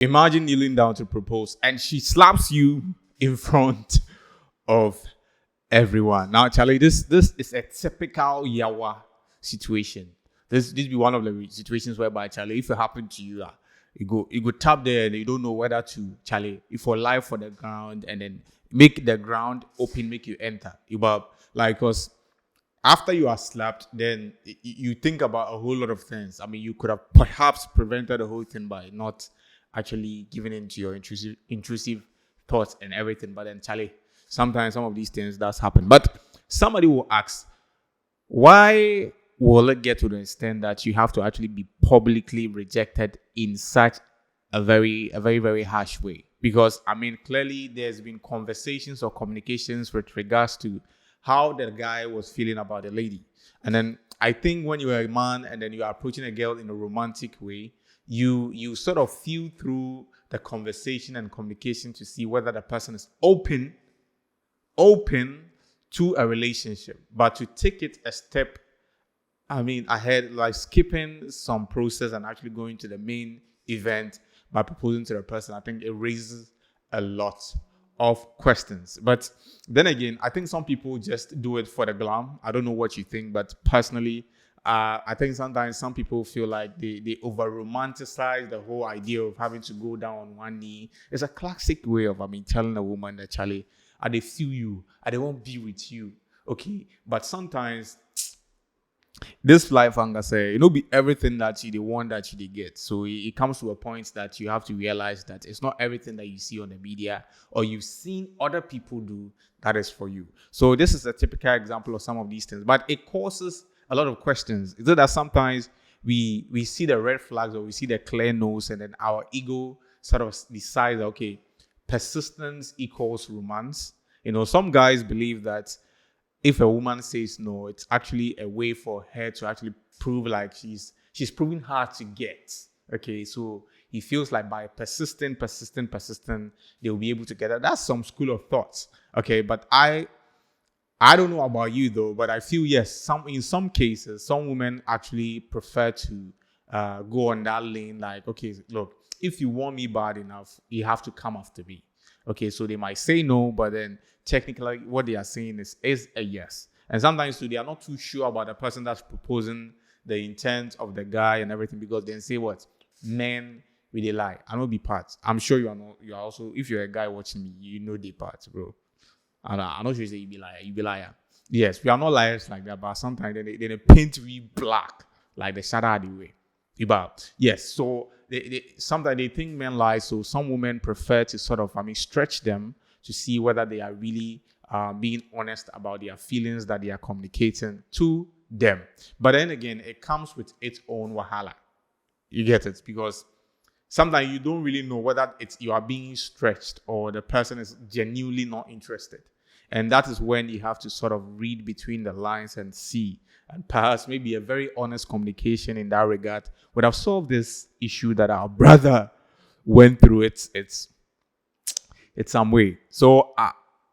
Imagine kneeling down to propose and she slaps you in front of everyone. Now, Charlie, this is a typical Yawa situation. This be one of the situations whereby, Charlie, if it happened to you, you go tap there and you don't know whether to, Charlie, if for life for the ground and then make the ground open, make you enter. But like, because after you are slapped, then you think about a whole lot of things. I mean, you could have perhaps prevented the whole thing by not actually giving into your intrusive thoughts and everything. But then, Charlie, sometimes some of these things does happen. But somebody will ask, why will it get to the extent that you have to actually be publicly rejected in such a very, very harsh way? Because I mean, clearly there's been conversations or communications with regards to how the guy was feeling about the lady. And then I think when you're a man and then you are approaching a girl in a romantic way, you sort of feel through the conversation and communication to see whether the person is open to a relationship. But to take it a step, I mean, ahead, like skipping some process and actually going to the main event by proposing to the person, I think it raises a lot of questions. But then again, I think some people just do it for the glam. I don't know what you think, but personally, I think sometimes some people feel like they over romanticize the whole idea of having to go down on one knee. It's a classic way of, I mean, telling a woman that, Charlie, I they feel you, I they won't be with you. Okay. But sometimes this life, Anga say, be everything that you the want that you get. So it comes to a point that you have to realize that it's not everything that you see on the media or you've seen other people do that is for you. So this is a typical example of some of these things, but it causes a lot of questions. Is it that sometimes we see the red flags or we see the clear nose and then our ego sort of decides, okay, persistence equals romance. Some guys believe that if a woman says no, it's actually a way for her to actually prove like she's proving hard to get. Okay, so he feels like by persistent, they'll be able to get that. That's some school of thoughts. Okay, but I don't know about you though, but I feel yes, in some cases, some women actually prefer to go on that lane. Like, okay, look, if you want me bad enough, you have to come after me. Okay, so they might say no, but then technically what they are saying is a yes. And sometimes too, they are not too sure about the person that's proposing, the intent of the guy and everything, because then say what? Men really lie. I know be part. I'm sure you are also, if you're a guy watching me, you know the part, bro. And I'm not sure you say you be liar. Yes, we are not liars like that, but sometimes they paint we black, like the shadow the way. Yes, so sometimes they think men lie, so some women prefer to sort of, stretch them to see whether they are really being honest about their feelings that they are communicating to them. But then again, it comes with its own wahala. You get it? Because sometimes you don't really know whether you are being stretched or the person is genuinely not interested. And that is when you have to sort of read between the lines and see. And perhaps maybe a very honest communication in that regard would have solved this issue that our brother went through. It's some way. So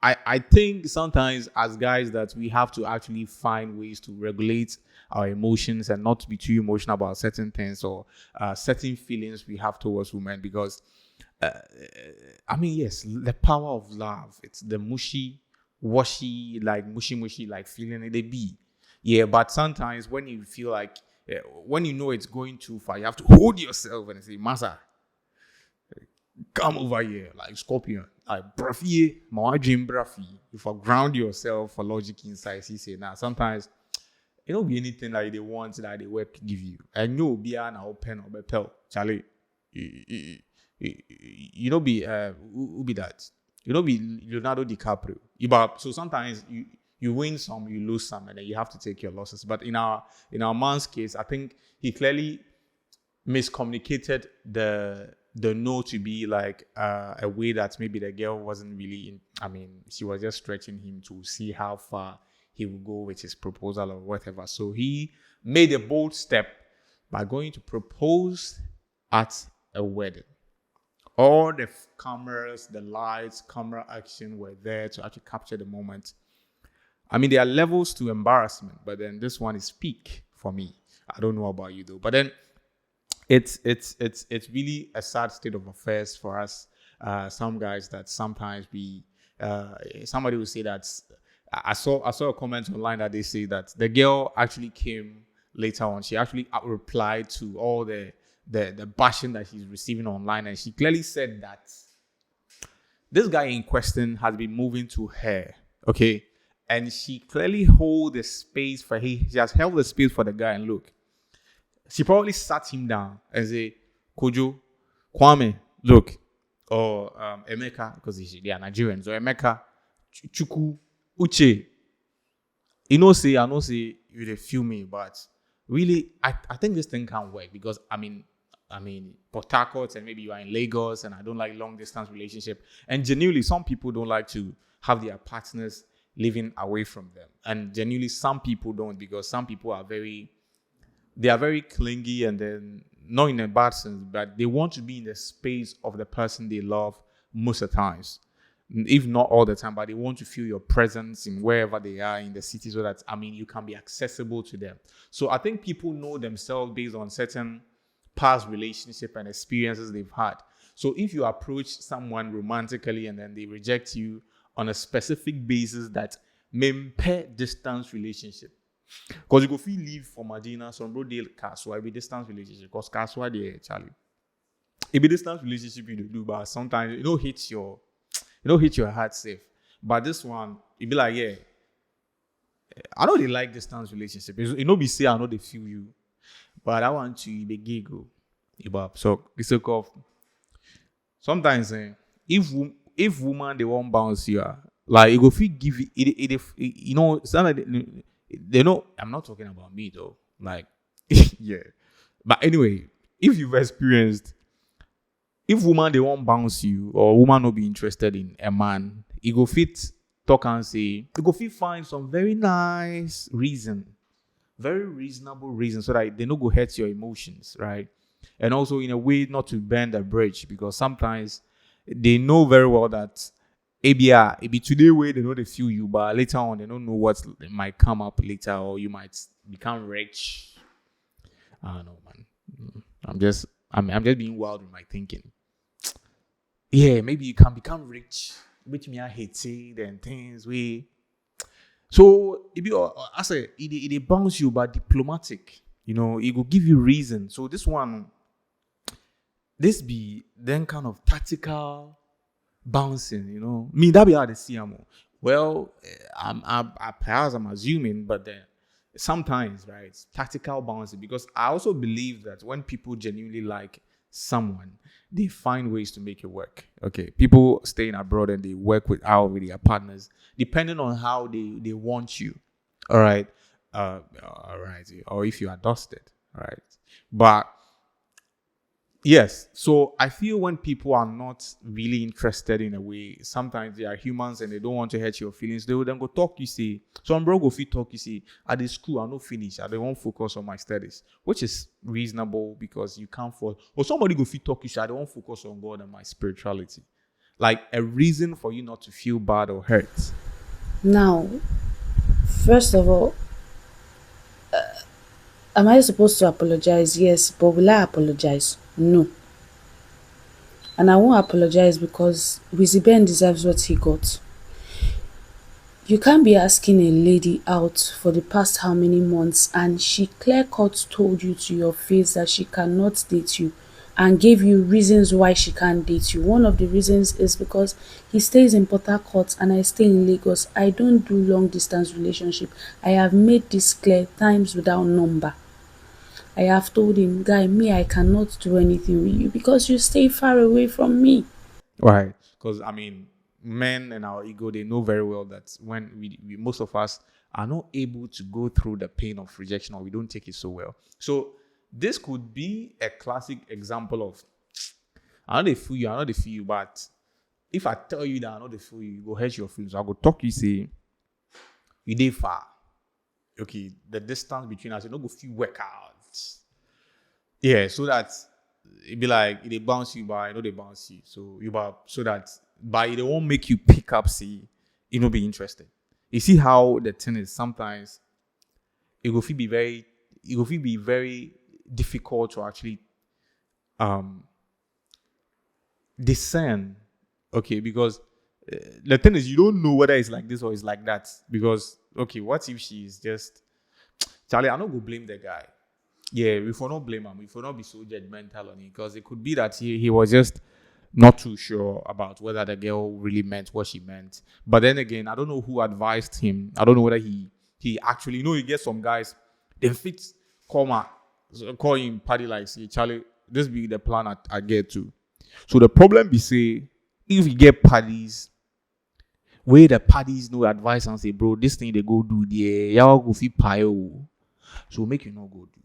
I think sometimes as guys that we have to actually find ways to regulate our emotions and not to be too emotional about certain things or certain feelings we have towards women. Because, yes, the power of love. It's the mushy, washy, like mushy, like feeling they be. Yeah, but sometimes when you feel like, when you know it's going too far, you have to hold yourself and say, Masa, come over here, like Scorpion, like Braffy, my dream Braffy. If you ground yourself for logic inside, he say, now sometimes it don't be anything like they want that they work give you. And you be an open or tell Charlie, you know be who be that? You know be Leonardo DiCaprio. So sometimes you win some, you lose some, and then you have to take your losses. But in our man's case, I think he clearly miscommunicated the no to be like a way that maybe the girl wasn't really she was just stretching him to see how far he would go with his proposal or whatever. So he made a bold step by going to propose at a wedding. All the cameras, the lights, camera action were there to actually capture the moment. There are levels to embarrassment, but then this one is peak for me. I don't know about you though. But then it's really a sad state of affairs for us, some guys, that sometimes we somebody will say that I saw a comment online that they say that the girl actually came later on. She actually replied to all the bashing that she's receiving online, and she clearly said that this guy in question has been moving to her, okay, and she clearly hold the space for he has held the space for the guy. And look, she probably sat him down and say, Kojo, Kwame, look, or Emeka, because they are Nigerians, or Emeka, Chuku, Uche. I know say you dey feel me, but really, I think this thing can work because Port Harcourt, and maybe you are in Lagos, and I don't like long distance relationship. And genuinely, some people don't like to have their partners living away from them, and genuinely, some people don't, because some people are very clingy, and then not in a bad sense, but they want to be in the space of the person they love most of the times, if not all the time, but they want to feel your presence in wherever they are in the city, so that you can be accessible to them. So I think people know themselves based on certain past relationship and experiences they've had. So if you approach someone romantically and then they reject you on a specific basis that may impair distance relationship, because you go feel leave for Medina, some bro deal Kaswa, it be distance relationship. Because Kaswa there, Charlie. It be distance relationship you do, but sometimes hit your heart safe. But this one, it be like, yeah, I know they like distance relationship. Be say I know they feel you, but I want to be giggle. So it's a cough. Sometimes if woman they won't bounce you, like it go feel give it, something they know. I'm not talking about me though. Like yeah, but anyway, if you've experienced, if woman they won't bounce you, or woman not be interested in a man, it go fit talk and say, it go fit find some very nice reason, very reasonable reason, so that they no go hurt your emotions, right? And also in a way not to burn the bridge, because sometimes they know very well that it be today way they know they feel you, but later on they don't know what might come up later, or you might become rich. I don't know, man. I'm just being wild with my thinking. Yeah, maybe you can become rich, which me I hate it and things we. So it be I say it bounce you, but diplomatic. It will give you reason. So this be then kind of tactical bouncing. Me that be how they see them. Well, perhaps I'm assuming, but then sometimes, right, tactical bouncing, because I also believe that when people genuinely like someone, they find ways to make it work. Okay, people staying abroad and they work with their partners, depending on how they want you. All right, all right, or if you are dusted, all right, but. Yes. So I feel when people are not really interested in a way, sometimes they are humans and they don't want to hurt your feelings. They will then go talk, you see. Some bro go fit talk, you see. At the school, I no finish. I don't want focus on my studies, which is reasonable because you can't fall. Or somebody go fit talk, you see. I don't want focus on God and my spirituality. Like a reason for you not to feel bad or hurt. Now, first of all, am I supposed to apologize? Yes, but will I apologize? No. And I won't apologize because Wizzy Ben deserves what he got. You can't be asking a lady out for the past how many months and she clear cut told you to your face that she cannot date you and gave you reasons why she can't date you. One of the reasons is because he stays in Port Harcourt and I stay in Lagos. I don't do long distance relationship. I have made this clear times without number. I have told him, guy, I cannot do anything with you because you stay far away from me. Right. Because, men and our ego, they know very well that when we most of us are not able to go through the pain of rejection, or we don't take it so well. So this could be a classic example of, I know they feel you, but if I tell you that I know they feel you go hurt your feelings. I'll go talk you, say, you dey far. Okay, the distance between us, you don't go feel work out. Yeah, so that it be like they bounce you, but I know they bounce you. So that by it won't make you pick up, see, be interested. You see how the thing is sometimes it will be very difficult to actually discern. Okay, because the thing is, you don't know whether it's like this or it's like that. Because okay, what if she is just Charlie? I don't go blame the guy. Yeah, we for not blame him. We for not be so judgmental on him because it could be that he was just not too sure about whether the girl really meant what she meant. But then again, I don't know who advised him. I don't know whether he actually, you get some guys, they fit call him party like say, Charlie, this be the plan I get to. So the problem be say, if you get parties, where the parties no advice and say, bro, this thing they go do there, y'all go fit pile. So make you not go do.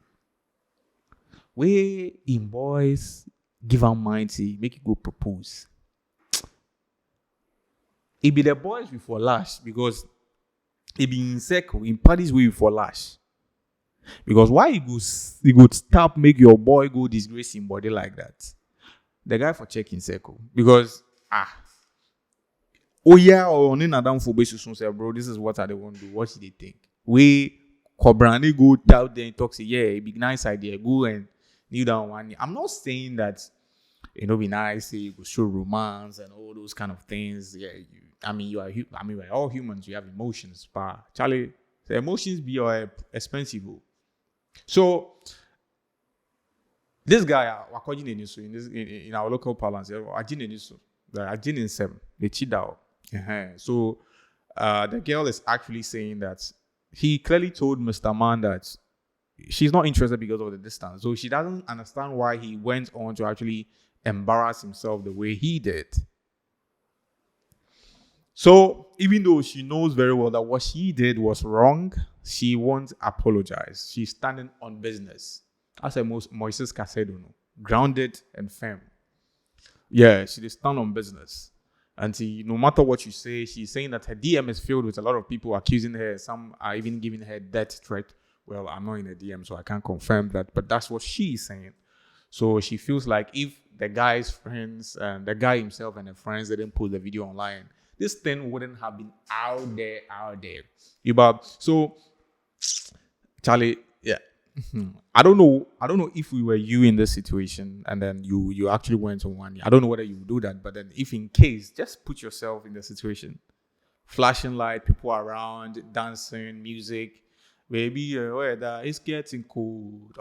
Where in boys give her mind say, make you go propose. It be the boys before lash because it be in circle, in parties way before lash. Because why you go stop make your boy go disgrace him body like that? The guy for checking circle. Because oh yeah, or on another for basis say, bro, this is what I want to do. What should they think? We Cobrani go out there and talk say, yeah, it be nice idea. Go and kneel down one. I'm not saying that be nice, say you go show romance and all those kind of things. Yeah, we're all humans. We have emotions, but Charlie, the emotions be expensive. So this guy, in our local parlance, they cheat out. So the girl is actually saying that he clearly told Mr. Man that she's not interested because of the distance. So she doesn't understand why he went on to actually embarrass himself the way he did. So even though she knows very well that what she did was wrong, she won't apologize. She's standing on business. As Moises Casedo, grounded and firm. Yeah, she did stand on business. And no matter what you say, she's saying that her DM is filled with a lot of people accusing her. Some are even giving her death threat. Well, I'm not in a DM, so I can't confirm that. But that's what she's saying. So she feels like if the guy's friends and the guy himself and the friends didn't put the video online, this thing wouldn't have been out there. So, Charlie, yeah. I don't know if we were you in this situation and then you actually went on one. I don't know whether you would do that, but then if in case, just put yourself in the situation. Flashing light, people around, dancing, music. Baby, it's getting cold.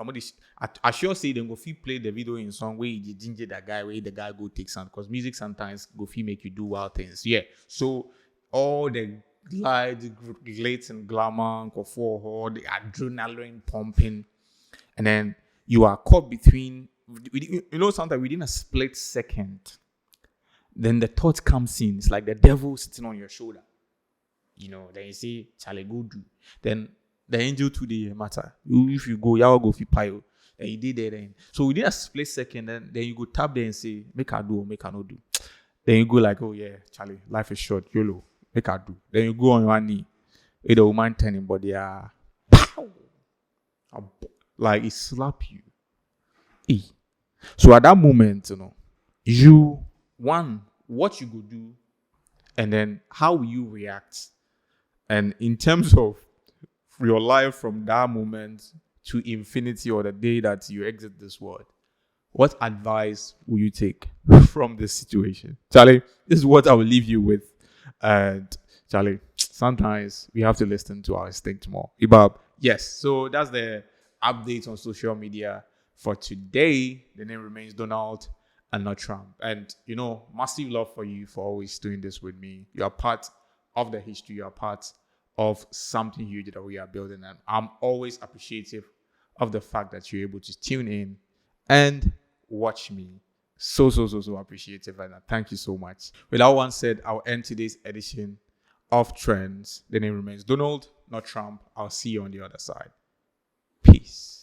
I sure say then go feel play the video in some way you ginger that guy where the guy go take some because music sometimes go feel make you do wild things. Yeah. So all the lights, glitz and glamour, all the adrenaline pumping, and then you are caught between sometimes within a split second, then the thought comes in. It's like the devil sitting on your shoulder. Then you say, Charlie, go do. Then the angel today matter. If you go, y'all go fi pile. And you did that then. So within a split second, then you go tap there and say, make I do or make I not do. Then you go like, oh yeah, Charlie, life is short, YOLO, make I do. Then you go on your knee, with the woman turning body, pow! Like it slap you. So at that moment, what you go do, and then how will you react? And in terms of your life from that moment to infinity or the day that you exit this world, what advice will you take from this situation? Charlie, this is what I will leave you with. And Charlie, sometimes we have to listen to our instinct more. Ibab, yes. So that's the update on social media for today. The name remains Donald and not Trump. And, massive love for you for always doing this with me. You are part of the history. You are part of something huge that we are building. And I'm always appreciative of the fact that you're able to tune in and watch me. So appreciative. And thank you so much. With that one said, I'll end today's edition of Trends. The name remains Donald, not Trump. I'll see you on the other side. Peace.